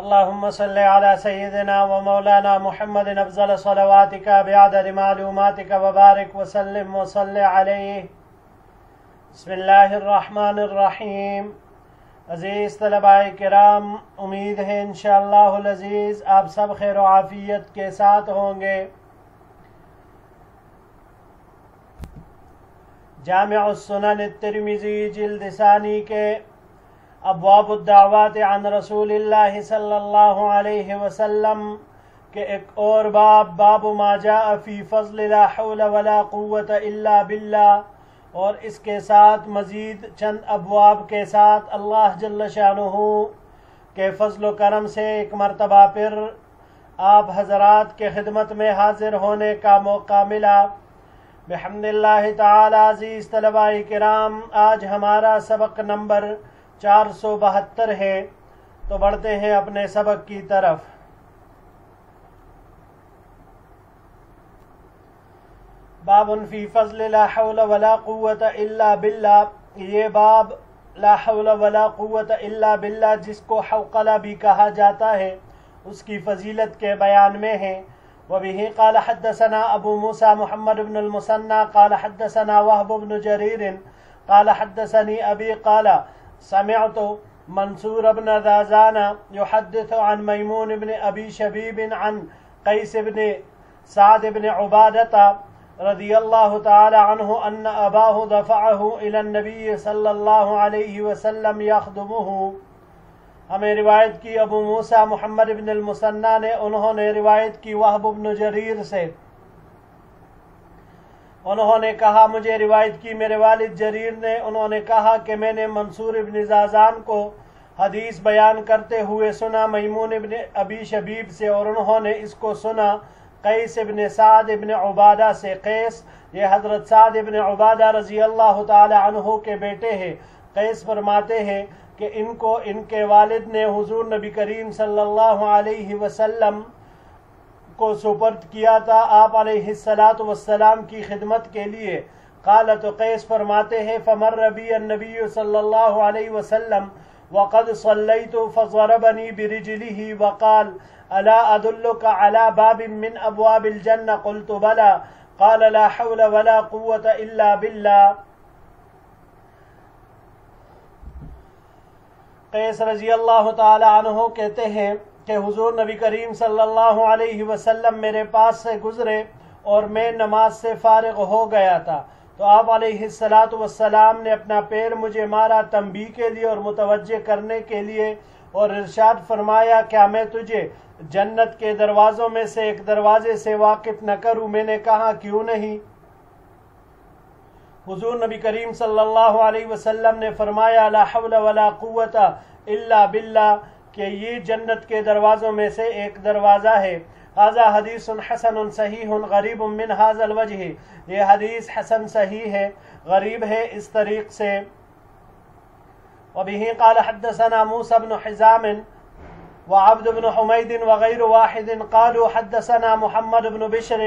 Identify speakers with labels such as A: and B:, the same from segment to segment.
A: اللهم صل على سيدنا ومولانا محمد افضل صلواتك بعدد معلوماتك وبارك وسلم وصل عليه. بسم اللہ الرحمن الرحیم. عزیز طلباء کرام، امید ہے انشاءاللہ العزیز آپ سب خیر و عافیت کے ساتھ ہوں گے. جامع السنن الترمذی جلد ثانی کے ابواب الدعوات عن رسول اللہ صلی اللہ علیہ وسلم کے ایک اور باب ما جاء فی فضل لا حول ولا قوت الا باللہ، اور اس کے ساتھ مزید چند ابواب کے ساتھ اللہ جل شانہ کے فضل و کرم سے ایک مرتبہ پھر آپ حضرات کے خدمت میں حاضر ہونے کا موقع ملا. بحمد اللہ تعالی. عزیز طلباء کرام، آج ہمارا سبق نمبر 472 ہے، تو بڑھتے ہیں اپنے سبق کی طرف. باب فی فضل لا حول ولا قوت الا باللہ. یہ باب لا حول ولا قوت الا باللہ، جس کو حوقلہ بھی کہا جاتا ہے، اس کی فضیلت کے بیان میں ہے. وبه قال حدثنا ابو موسى محمد بن المثنى قال حدثنا وهب بن جرير قال حدثني ابي قال سمعت منصور بن ذازان يحدث عن ميمون بن ابي شبيب عن قيس بن سعد بن عبادة رضي الله تعالى عنه ان اباه دفعه الى النبي صلى الله عليه وسلم يخدمه. ہمیں روایت کی ابو موسیٰ محمد بن المثنى نے، انہوں نے روایت کی وہب بن جریر سے، انہوں نے کہا مجھے روایت کی میرے والد جریر نے، انہوں نے کہا کہ میں نے منصور ابن زازان کو حدیث بیان کرتے ہوئے سنا میمون ابن ابی شبیب سے، اور انہوں نے اس کو سنا قیس ابن سعد ابن عبادہ سے. قیس یہ حضرت سعد ابن عبادہ رضی اللہ تعالی عنہ کے بیٹے ہیں. قیس فرماتے ہیں کہ ان کو ان کے والد نے حضور نبی کریم صلی اللہ علیہ وسلم کو سپرد کیا تھا آپ علیہ السلام کی خدمت کے لیے. قال تو قیس فرماتے ہیں فمر بی النبی صلی اللہ علیہ وسلم وقد صلیت فضربنی برجلہ وقال الا ادلک علی باب من ابواب الجنہ قلت بلا قال لا حول ولا قوة الا باللہ. قیس رضی اللہ تعالی عنہ کہتے ہیں کہ حضور نبی کریم صلی اللہ علیہ وسلم میرے پاس سے گزرے اور میں نماز سے فارغ ہو گیا تھا، تو آپ علیہ السلام نے اپنا پیر مجھے مارا تنبیہ کے لیے اور متوجہ کرنے کے لیے، اور ارشاد فرمایا کیا میں تجھے جنت کے دروازوں میں سے ایک دروازے سے واقف نہ کروں؟ میں نے کہا کیوں نہیں؟ حضور نبی کریم صلی اللہ علیہ وسلم نے فرمایا لا حول ولا قوت الا باللہ، کہ یہ جنت کے دروازوں میں سے ایک دروازہ ہے. ھذا حدیث حسن صحیح غریب من ھذا الوجہ. یہ حدیث حسن صحیح ہے، غریب ہے اس طریق سے. وبه قال حدثنا موسى بن حزام وعبد بن حميد وغير واحد قالوا حدثنا محمد بن بشر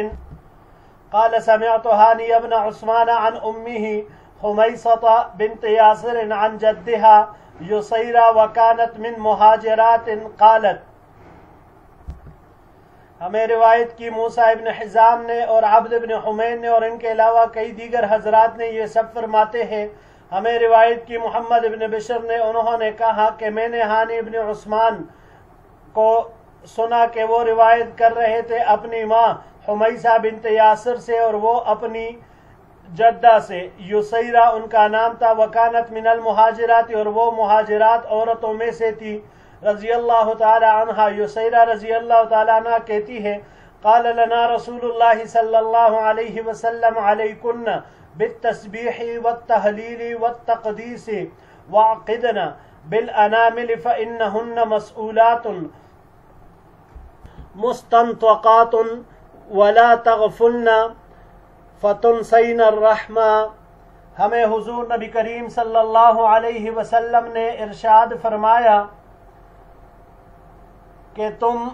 A: قال سمعت هاني بن عثمان عن أمه حميصة بنت ياسر عن جدها يسيرة وكانت من مهاجرات قالت. ہمیں روایت کی موسیٰ ابن حزام نے اور عبد بن حمید نے، اور ان کے علاوہ کئی دیگر حضرات نے، یہ سب فرماتے ہیں. ہمیں روایت کی محمد ابن بشر نے، انہوں نے کہا کہ میں نے ہانی ابن عثمان کو سنا کہ وہ روایت کر رہے تھے اپنی ماں حمیصہ بنت یاسر سے، اور وہ اپنی جدہ سے، یسیرہ ان کا نام تھا، وکانت من المہاجرات، اور وہ مہاجرات عورتوں میں سے تھی. رضی اللہ تعالی عنہ، یسیرہ رضی اللہ تعالی عنہ کہتی ہے قال لنا رسول اللہ صلی اللہ علیہ وسلم علیکن بالتسبیح والتہلیل والتقدیس وعقدنا بالانامل فإنہن مسئولات مستنطقات ولا تغفلن فتنسین الرحمہ. ہمیں حضور نبی کریم صلی اللہ علیہ وسلم نے ارشاد فرمایا کہ تم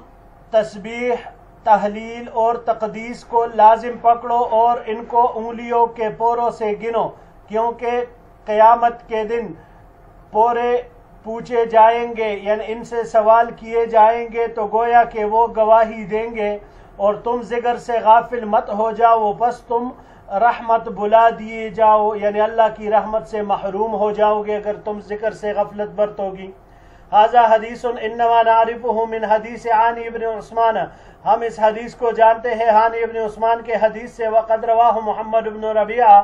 A: تسبیح، تحلیل اور تقدیس کو لازم پکڑو اور ان کو انگلیوں کے پوروں سے گنو، کیونکہ قیامت کے دن پوچھے جائیں گے یعنی ان سے سوال کیے جائیں گے تو گویا کہ وہ گواہی دیں گے، اور تم ذکر سے غافل مت ہو جاؤ، بس تم رحمت بلا دیے جاؤ، یعنی اللہ کی رحمت سے محروم ہو جاؤ گے اگر تم ذکر سے غفلت برتو گی۔ ھذا حدیث انما نعرفه من حدیث عانی ابن عثمان، ہم اس حدیث کو جانتے ہیں ہانی ابن عثمان کے حدیث سے، وقد رواہ محمد ابن ربیعہ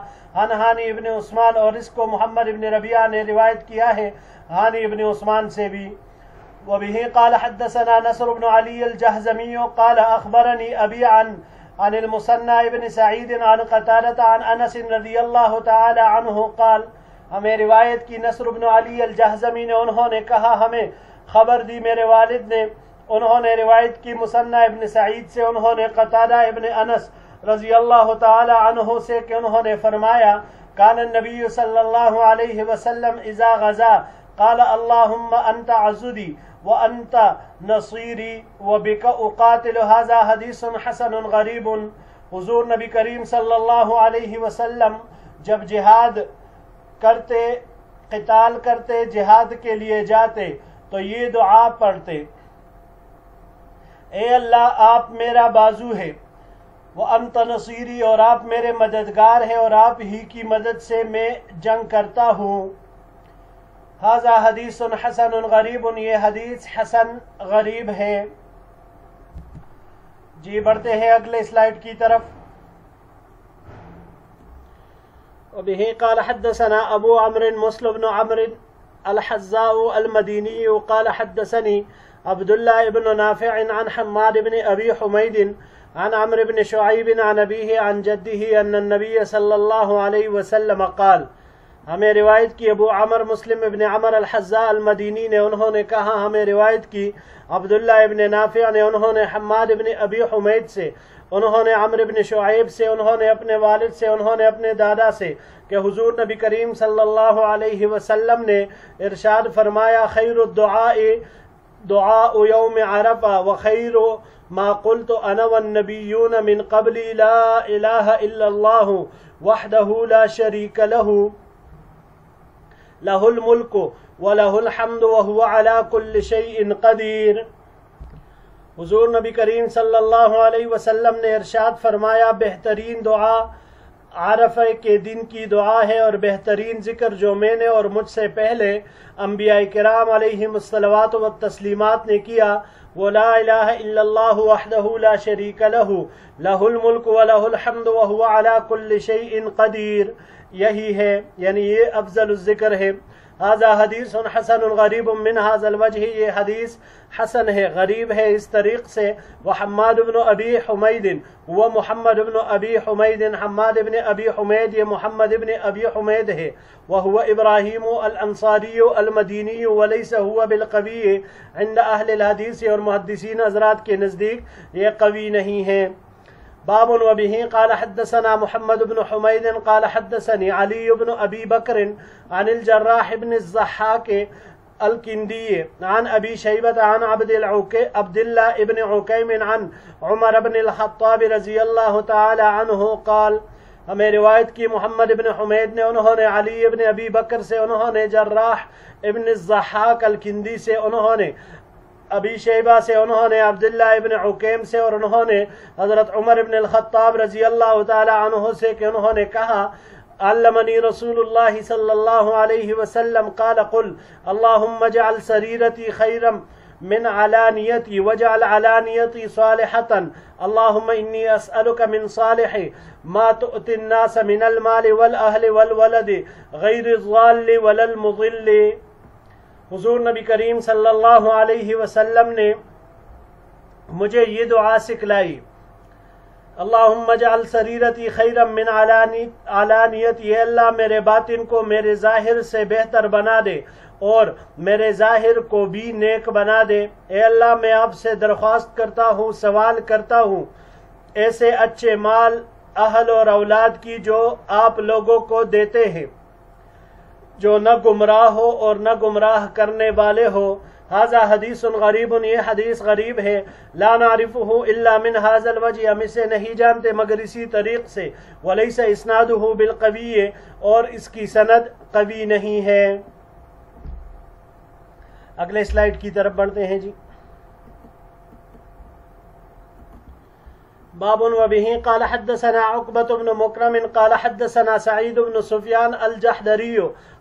A: عن ہانی ابن عثمان، اور اس کو محمد ابن ربیعہ نے روایت کیا ہے ہانی ابن عثمان سے بھی۔ وبه قال حدثنا نصر بن علي الجهزمي قال أخبرني أبي عن المثنى بن سعيد عن قتادة عن أنس رضي الله تعالى عنه قال، ہمیں روایت کی نصر بن علی الجہزمی نے، انہوں نے کہا ہمیں خبر دی میرے والد نے، انہوں نے روایت کی مثنى ابن سعید سے، انہوں نے قتادہ ابن انس رضی اللہ تعالی عنہ سے کہ انہوں نے فرمایا کان النبی صلی اللہ علیہ وسلم اذا غزا قال اللهم انت عضدی وانت نصیری وبک اقاتل۔ ھذا حدیث حسن غریب۔ حضور نبی کریم صلی اللہ علیہ وسلم جب جہاد کرتے، قتال کرتے، جہاد کے لیے جاتے تو یہ دعا پڑھتے، اے اللہ آپ میرا بازو ہے، وانت نصیری، اور آپ میرے مددگار ہیں، اور آپ ہی کی مدد سے میں جنگ کرتا ہوں۔ ھذا حدیث حسن غریب، یہ حدیث حسن غریب ہے۔ جی بڑھتے ہیں اگلے سلائیڈ کی طرف۔ وبه قال حدثنا ابو عمرو مسلم بن عمرو الحذاء المديني قال حدثني عبد الله بن نافع عن حماد بن ابي حميد عن عمرو بن شعيب عن أبيه عن جده أن النبي صلى الله عليه وسلم قال، ہمیں روایت کی ابو عمر مسلم ابن عمر الحذاء المدینی نے، انہوں نے کہا ہمیں روایت کی عبداللہ ابن نافع نے، انہوں نے حماد ابن ابی حمید سے، انہوں نے عمرو ابن شعیب سے، انہوں نے اپنے والد سے، انہوں نے اپنے دادا سے کہ حضور نبی کریم صلی اللہ علیہ وسلم نے ارشاد فرمایا خیر الدعاء دعاء یوم عرفہ وخیر ما قلت انا والنبیون من قبلی لا الہ الا اللہ وحدہ لا شریک لہ لہ الملک ولہ الحمد وہو علی کل شیء قدیر۔ حضور نبی کریم صلی اللہ علیہ وسلم نے ارشاد فرمایا بہترین دعا عرفہ کے دن کی دعا ہے، اور بہترین ذکر جو میں نے اور مجھ سے پہلے انبیاء کرام علیہم الصلوات والتسلیمات نے کیا وہ لا الہ الا اللہ وحدہ لا شریک لہ لہ الملک ولہ الحمد وہو علی کل شیء قدیر، یہی ہے، یعنی یہ افضل الذکر ہے۔ ھذا حدیث حسن غریب من ھذا الوجہ، یہ حدیث حسن ہے، غریب ہے اس طریق سے۔ وحماد بن ابی حمید، وہ محمد بن ابی حمید، حماد بن ابی حمید یہ محمد بن ابی حمید ہے، وہو ابراہیم الانصاری المدینی ولیس ہوا بالقوی عند اہل الحدیث، اور محدثین حضرات کے نزدیک یہ قوی نہیں ہے۔ باب وبه قال حدثنا محمد بن حميد قال حدثني علي بن أبي بكر عن الجراح بن الضحاك الكندي عن أبي شيبة عن عبد الله بن عكيم عن عمر بن الخطاب رضي الله تعالى عنه قال، ہمیں روایت کی محمد بن حمید نے، انہوں نے علی ابن ابی بکر سے، انہوں نے جراح ابن الضحاک الکندی سے، انہوں نے ابی شیبہ سے، انہوں نے عبداللہ ابن عکیم سے، اور انہوں نے حضرت عمر ابن الخطاب رضی اللہ تعالی عنہ سے کہ انہوں نے کہا علمنی رسول اللہ صلی اللہ علیہ وسلم قال قل اللہم اجعل سریرتی خیرا من علانیتی واجعل علانیتی صالحتا اللہم انی اسألک من صالح ما تؤتی الناس من المال والاہل والولد غیر الضال ولا المضل۔ حضور نبی کریم صلی اللہ علیہ وسلم نے مجھے یہ دعا سکھلائی، اللہم اجعل سریرتی خیرا من علانیتی، اے اللہ میرے باطن کو میرے ظاہر سے بہتر بنا دے اور میرے ظاہر کو بھی نیک بنا دے۔ اے اللہ میں آپ سے درخواست کرتا ہوں، سوال کرتا ہوں ایسے اچھے مال، اہل اور اولاد کی جو آپ لوگوں کو دیتے ہیں، جو نہ گمراہ ہو اور نہ گمراہ کرنے والے ہو۔ ھذا حدیث غریب، یہ حدیث غریب ہے، لا نعرفہ الا من ھذا الوجہ، ہم اسے نہیں جانتے مگر اسی طریق سے، ولیس اسنادہ بالقوی، اور اس کی سند قوی نہیں ہے۔ اگلے سلائیڈ کی طرف بڑھتے ہیں جی. باب وبه قال حدثنا عقبة بن مكرم قال حدثنا سعيد بن سفيان الجحدري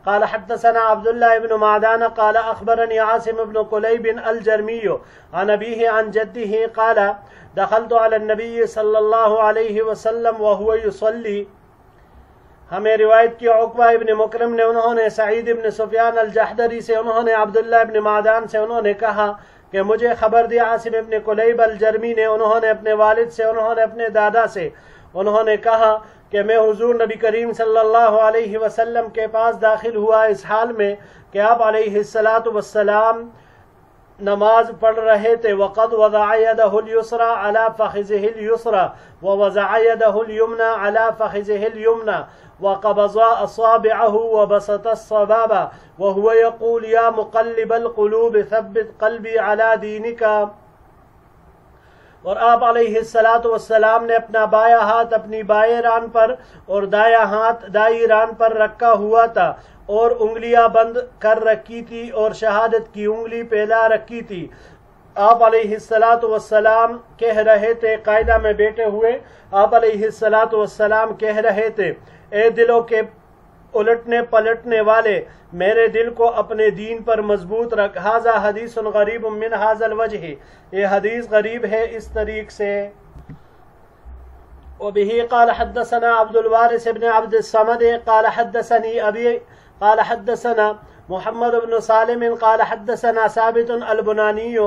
A: قال حدثنا عبد الله بن معدان قال أخبرني عاصم بن قليب الجرمي عن أبيه عن جده قال دخلت على النبي صلى الله عليه وسلم وهو يصلي. ہمیں روایت کی عقبہ ابن مکرم نے، انہوں نے سعید ابن سفیان الجحدری سے، انہوں نے عبداللہ ابن معدان سے، انہوں نے کہا کہ مجھے خبر دی عاصم ابن قلیب الجرمی نے، انہوں نے اپنے والد سے، انہوں نے اپنے دادا سے، انہوں نے کہا کہ میں حضور نبی کریم صلی اللہ علیہ وسلم کے پاس داخل ہوا اس حال میں کہ آپ علیہ السلام نماز پڑھ رہے تھے. وقد وضع يده اليسرى على فخذه اليسرى ووضع يده اليمنى على فخذه اليمنى وقبض أصابعه وبسط الصبابة وهو يقول يا مقلب القلوب ثبت قلبي على دينك. اور آپ علیہ السلام نے اپنا بایاں ہاتھ اپنی بائیں ران پر اور دایاں ہاتھ دائیں ران پر رکھا ہوا تھا اور انگلیاں بند کر رکھی تھی اور شہادت کی انگلی پھیلا رکھی تھی. آپ علیہ السلام کہہ رہے تھے، قاعدہ میں بیٹھے ہوئے آپ علیہ السلام کہہ رہے تھے، اے دلوں کے الٹنے پلٹنے والے، میرے دل کو اپنے دین پر مضبوط رکھ. ھذا حدیث غریب من ھذا الوجہ، یہ حدیث غریب ہے اس طریق سے. وبه قال حدثنا عبد الوارث بن عبد الصمد قال حدثني أبي قال حدثنا محمد بن سالم قال حدثنا ثابت البناني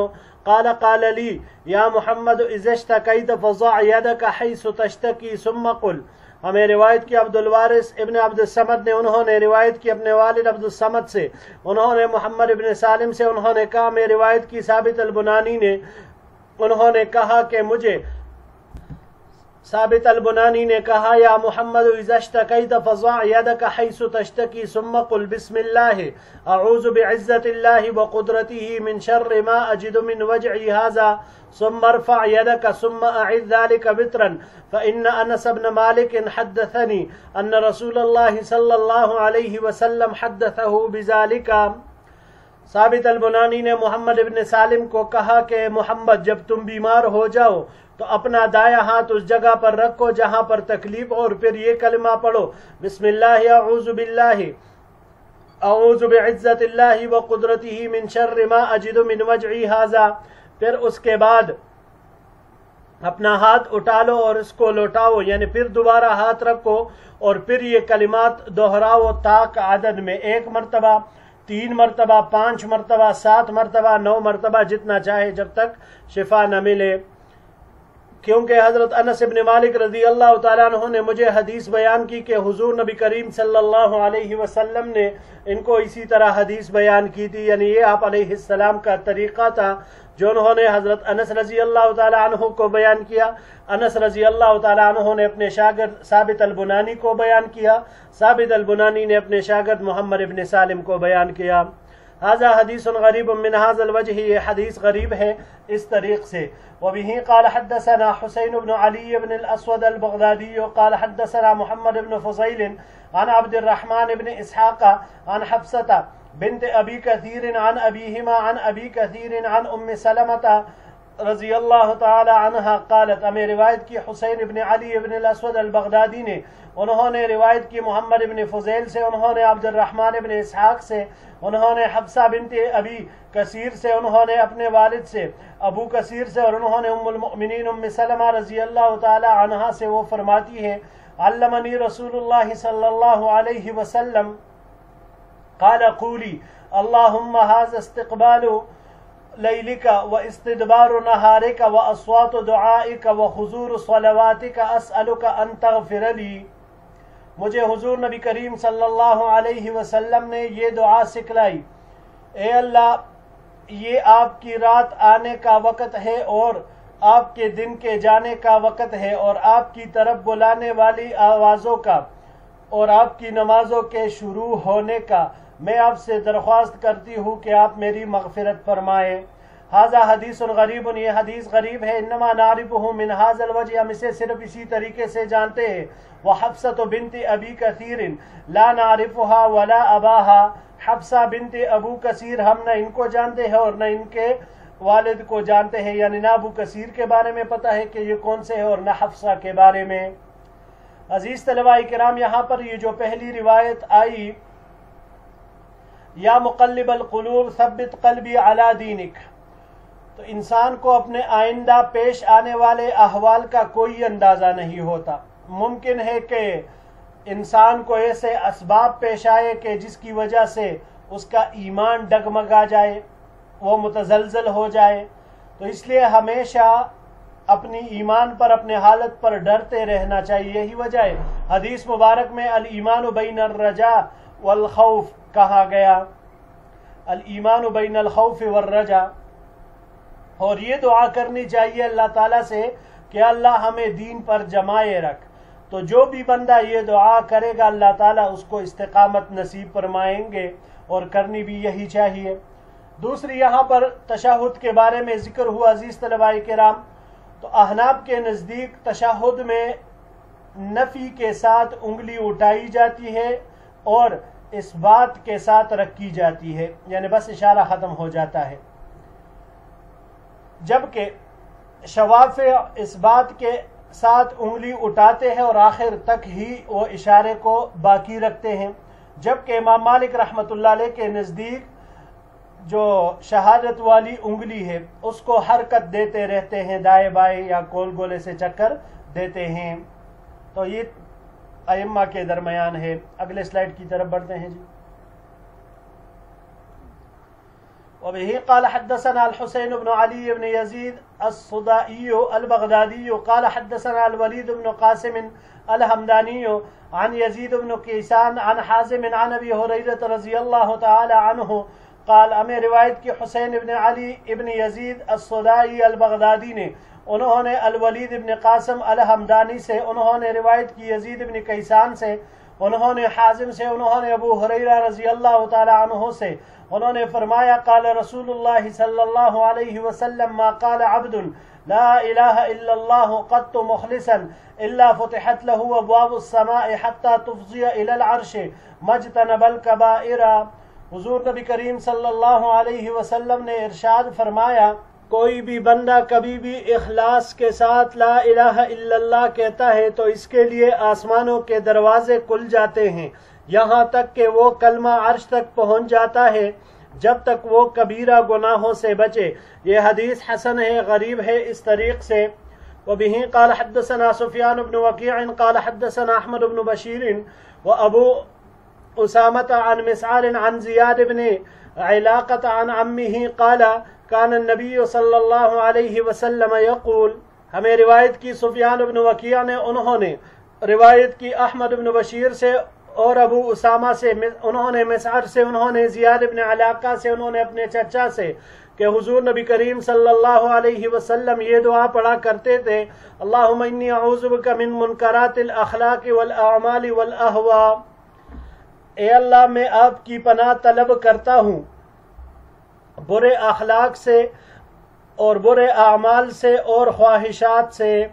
A: قال قال لي يا محمد إذا اشتكيت فضع يدك حيث تشتكي ثم قل. ہمیں روایت کی عبد الوارث ابن عبد الصمد نے، انہوں نے روایت کی اپنے والد عبد الصمد سے، انہوں نے محمد ابن سالم سے، انہوں نے کہا میں روایت کی ثابت البنانی نے، انہوں نے کہا کہ مجھے ثابت البنانی نے کہا یا محمد اذا اشتكيت فضع يدك حيث تشتكي ثم قل بسم الله اعوذ بعزة الله وقدرته من شر ما اجد من وجعي هذا ثم ارفع يدك ثم اعذ ذلك وترا فان انس بن مالك حدثني ان رسول الله صلى الله عليه وسلم حدثه بذلك. ثابت البنانی نے محمد ابن سالم کو کہا کہ محمد جب تم بیمار ہو جاؤ تو اپنا دایاں ہاتھ اس جگہ پر رکھو جہاں پر تکلیف، اور پھر یہ کلمہ پڑھو بسم اللہ اعوذ باللہ اعوذ بعزت اللہ وقدرته من شر ما اجد من وجعی ھذا. پھر اس کے بعد اپنا ہاتھ اٹھا لو اور اس کو لوٹاؤ، یعنی پھر دوبارہ ہاتھ رکھو اور پھر یہ کلمات دہراؤ تاک عدد میں 1 مرتبہ، 3 مرتبہ، 5 مرتبہ، 7 مرتبہ، 9 مرتبہ، جتنا چاہے جب تک شفا نہ ملے. کیونکہ حضرت انس بن مالک رضی اللہ تعالیٰ عنہ نے مجھے حدیث بیان کی کہ حضور نبی کریم صلی اللہ علیہ وسلم نے ان کو اسی طرح حدیث بیان کی تھی، یعنی یہ آپ علیہ السلام کا طریقہ تھا جو انہوں نے حضرت انس رضی اللہ تعالیٰ عنہ کو بیان کیا. انس رضی اللہ تعالیٰ عنہ نے اپنے شاگرد ثابت البنانی کو بیان کیا، ثابت البنانی نے اپنے شاگرد محمد ابن سالم کو بیان کیا. ھذا حدیث غریب من ھذا الوجہ، یہ حدیث غریب ہے اس طریق سے. وبه قال حدثنا حسين بن علي بن الأسود البغدادي قال حدثنا محمد بن فضيل عن عبد الرحمن بن إسحاق عن حفصة بنت أبي كثير عن أبيهما عن أبي كثير عن أم سلمة رضی اللہ تعالی عنہ قالت. ہمیں روایت کی حسین ابن علی ابن الاسود البغدادی نے، انہوں نے روایت کی محمد ابن فضیل سے، انہوں نے عبد الرحمن ابن اسحاق سے، انہوں نے حفصہ بنت ابی کثیر سے، انہوں نے اپنے والد سے ابو کثیر سے، اور انہوں نے ام المؤمنین ام سلمہ رضی اللہ تعالی عنہا سے، وہ فرماتی ہے علمنی رسول اللہ صلی اللہ علیہ وسلم قال قولی اللہم ھذا استقبال لیلک و استدبار نہارک و اصوات دعائک و حضور صلواتک اسألک ان تغفر لی. مجھے حضور نبی کریم صلی اللہ علیہ وسلم نے یہ دعا سکھلائی، اے اللہ یہ آپ کی رات آنے کا وقت ہے اور آپ کے دن کے جانے کا وقت ہے اور آپ کی طرف بلانے والی آوازوں کا اور آپ کی نمازوں کے شروع ہونے کا. میں آپ سے درخواست کرتی ہوں کہ آپ میری مغفرت فرمائیں. ھذا حدیث غریب، یہ حدیث غریب ہے، انما نعرفہ من ھذا الوجہ، ہم اسے صرف اسی طریقے سے جانتے ہیں، وحفصۃ بنت ابی کثیر لا نعرفها ولا اباها، حفصہ بنت ابو کثیر ہم نہ ان کو جانتے ہیں اور نہ ان کے والد کو جانتے ہیں، یعنی نہ ابو کثیر کے بارے میں پتہ ہے کہ یہ کون سے ہے اور نہ حفصہ کے بارے میں۔ عزیز طلباء کرام، یہاں پر یہ جو پہلی روایت آئی، یا مقلب القلوب ثبت قلبی علی دینک، تو انسان کو اپنے آئندہ پیش آنے والے احوال کا کوئی اندازہ نہیں ہوتا۔ ممکن ہے کہ انسان کو ایسے اسباب پیش آئے کہ جس کی وجہ سے اس کا ایمان ڈگمگا جائے، وہ متزلزل ہو جائے، تو اس لیے ہمیشہ اپنی ایمان پر، اپنے حالت پر ڈرتے رہنا چاہیے۔ یہی وجہ ہے حدیث مبارک میں الایمان بین الرجاء والخوف کہا گیا، الایمان بین الخوف والرجاء، اور یہ دعا کرنی چاہیے اللہ تعالیٰ سے کہ اللہ ہمیں دین پر جمائے رکھ۔ تو جو بھی بندہ یہ دعا کرے گا اللہ تعالیٰ اس کو استقامت نصیب فرمائیں گے، اور کرنی بھی یہی چاہیے۔ دوسری یہاں پر تشہد کے بارے میں ذکر ہوا عزیز طلباء کرام، تو احناف کے نزدیک تشہد میں نفی کے ساتھ انگلی اٹھائی جاتی ہے اور اس بات کے ساتھ رکھی جاتی ہے، یعنی بس اشارہ ختم ہو جاتا ہے، جبکہ شوافع اس بات کے ساتھ انگلی اٹھاتے ہیں اور آخر تک ہی وہ اشارے کو باقی رکھتے ہیں، جبکہ امام مالک رحمۃ اللہ علیہ کے نزدیک جو شہادت والی انگلی ہے اس کو حرکت دیتے رہتے ہیں، دائیں بائیں یا گول گولے سے چکر دیتے ہیں۔ تو یہ ائمہ کے درمیان ہے۔ اگلے سلائیڈ کی طرف بڑھتے ہیں جی۔ وبه قال حدثنا الحسين بن علي بن يزيد الصدائي البغدادي قال حدثنا الوليد بن قاسم الحمداني عن يزيد بن كيسان عن حازم عن ابي هريره رضي الله تعالى عنه قال، ہمیں روایت کی حسین ابن علی ابن یزید الصدائی البغدادی نے، انہوں نے الولید ابن قاسم الحمدانی سے، انہوں نے روایت کی یزید ابن کیسان سے، انہوں نے حازم سے، انہوں نے ابو ہریرہ رضی اللہ تعالی عنہ سے، انہوں نے فرمایا قال رسول اللہ صلی اللہ علیہ وسلم ما قال عبد لا الہ الا اللہ قط مخلصا الا فتحت له ابواب السماء حتى تفضي الى العرش مجتنب الكبائر۔ حضور نبی کریم صلی اللہ علیہ وسلم نے ارشاد فرمایا، کوئی بھی بندہ کبھی بھی اخلاص کے ساتھ لا الہ الا اللہ کہتا ہے تو اس کے لیے آسمانوں کے دروازے کھل جاتے ہیں، یہاں تک کہ وہ کلمہ عرش تک پہنچ جاتا ہے، جب تک وہ کبیرہ گناہوں سے بچے۔ یہ حدیث حسن ہے، غریب ہے اس طریق سے۔ وبه قال حدثنا سفیان بن وکیع قال حدثنا احمد بن بشیر وابو اسامة عن مسعر عن زیاد بن علاقة عن عمه قال كان النبي صلی اللہ علیہ وسلم يقول، ہمیں روایت کی سفیان بن وکیع نے، انہوں نے روایت کی احمد بن بشیر سے اور ابو اسامہ سے، انہوں نے مسعر سے، انہوں نے زیاد بن علاقہ سے، انہوں نے اپنے چچا سے، کہ حضور نبی کریم صلی اللہ علیہ وسلم یہ دعا پڑھا کرتے تھے، اللہم انی اعوذ بک من منکرات الاخلاق والاعمال والاہواء، اے اللہ میں آپ کی پناہ طلب کرتا ہوں برے اخلاق سے اور برے اعمال سے اور خواہشات سے۔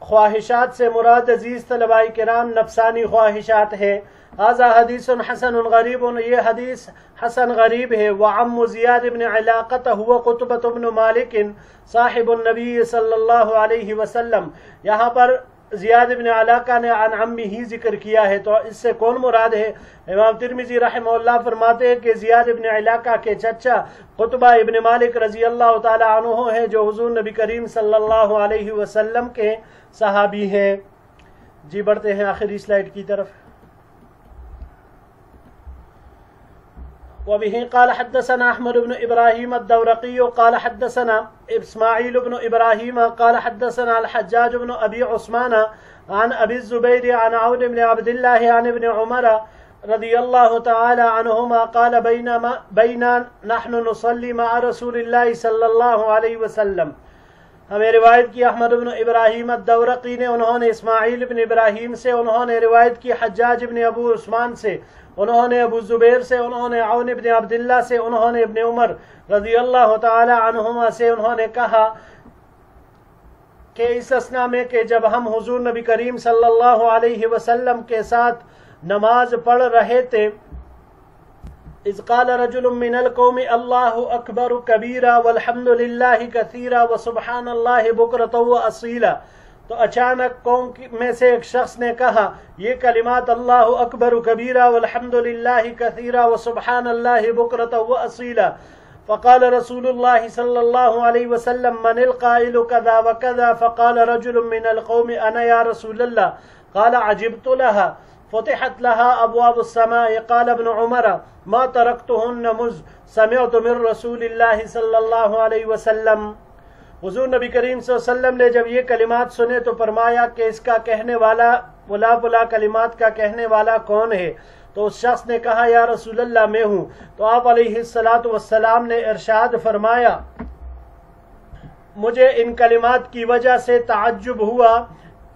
A: خواہشات سے مراد عزیز طلباء کرام نفسانی خواہشات ہے۔ ھذا حدیث حسن غریب، یہ حدیث حسن غریب ہے۔ وعم زیاد بن علاقہ هو قطبۃ بن مالک صاحب النبی صلی اللہ علیہ وسلم، یہاں پر زیاد ابن علاقہ نے عن عمی ہی ذکر کیا ہے، تو اس سے کون مراد ہے؟ امام ترمذی رحمہ اللہ فرماتے ہیں کہ زیاد ابن علاقہ کے چچا قطبہ ابن مالک رضی اللہ تعالی عنہ ہے، جو حضور نبی کریم صلی اللہ علیہ وسلم کے صحابی ہیں۔ جی بڑھتے ہیں آخری سلائیڈ کی طرف۔ وبه قال حدثنا احمد بن ابراہیم الدورقی قال حدثنا اسماعیل بن ابراہیم قال حدثنا الحجاج بن ابی عثمان عن ابی الزبیر عن عون بن عبد اللہ عن ابن عمر رضی اللہ تعالی عنہما قال بينا نحن نصلي مع رسول اللہ صلی اللہ علیہ وسلم، ہمیں روایت کی احمد بن ابراہیم الدورقی نے، انہوں نے اسماعیل بن ابراہیم سے، انہوں نے روایت کی حجاج بن ابو عثمان سے، انہوں نے ابو زبیر سے، انہوں نے عون بن عبداللہ سے، انہوں نے ابن عمر رضی اللہ تعالی عنہما سے، انہوں نے کہا کہ اس اثنا میں کہ جب ہم حضور نبی کریم صلی اللہ علیہ وسلم کے ساتھ نماز پڑھ رہے تھے، اذ قال رجل من القوم اللہ اکبر کبیرا والحمد للہ کثیرا وسبحان اللہ بکرۃ واصیلا، تو اچانک قوم میں سے ایک شخص نے کہا یہ کلمات اللہ اکبر کبیرا والحمد للہ کثیرا وسبحان اللہ بکرۃ واصیلا، فقال رسول اللہ صلی اللہ علیہ وسلم من القائل كذا وكذا، فقال رجل من القوم انا یا رسول اللہ، قال عجبت لها فتحت لها ابواب السماء، قال ابن عمر ما ترکتهن مذ سمعت من رسول اللہ صلی اللہ علیہ وسلم۔ حضور نبی کریم صلی اللہ علیہ وسلم نے جب یہ کلمات سنے تو فرمایا کہ اس کا کہنے والا فلاں کلمات کا کہنے والا کون ہے؟ تو اس شخص نے کہا یا رسول اللہ میں ہوں۔ تو آپ علیہ السلام نے ارشاد فرمایا مجھے ان کلمات کی وجہ سے تعجب ہوا،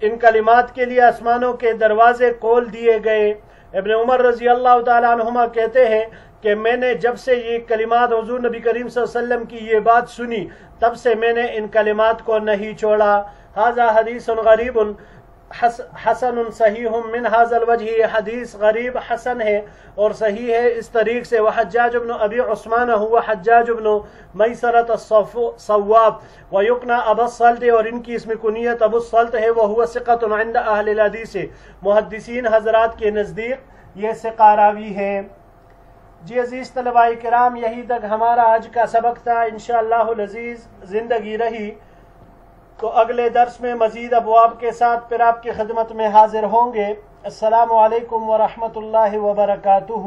A: ان کلمات کے لیے آسمانوں کے دروازے کھول دیے گئے۔ ابن عمر رضی اللہ تعالی عنہما کہتے ہیں کہ میں نے جب سے یہ کلمات حضور نبی کریم صلی اللہ علیہ وسلم کی یہ بات سنی تب سے میں نے ان کلمات کو نہیں چھوڑا۔ ھذا حدیث غریب حسن صحیح من ھذا الوجہ، یہ حدیث غریب حسن ہے اور صحیح ہے اس طریق سے۔ وحجاج بن ابی عثمان ہوا حجاج بن میسرۃ الصواب ویقنا ابو الصلت، اور ان کی اس میں کنیت ابو الصلت ہے، وہو ثقۃ عند اہل الحدیث، محدثین حضرات کے نزدیک یہ ثقہ راوی ہے۔ جی عزیز طلباء کرام، یہی تک ہمارا آج کا سبق تھا۔ انشاءاللہ العزیز زندگی رہی تو اگلے درس میں مزید ابواب کے ساتھ پھر آپ کی خدمت میں حاضر ہوں گے۔ السلام علیکم ورحمۃ اللہ وبرکاتہ۔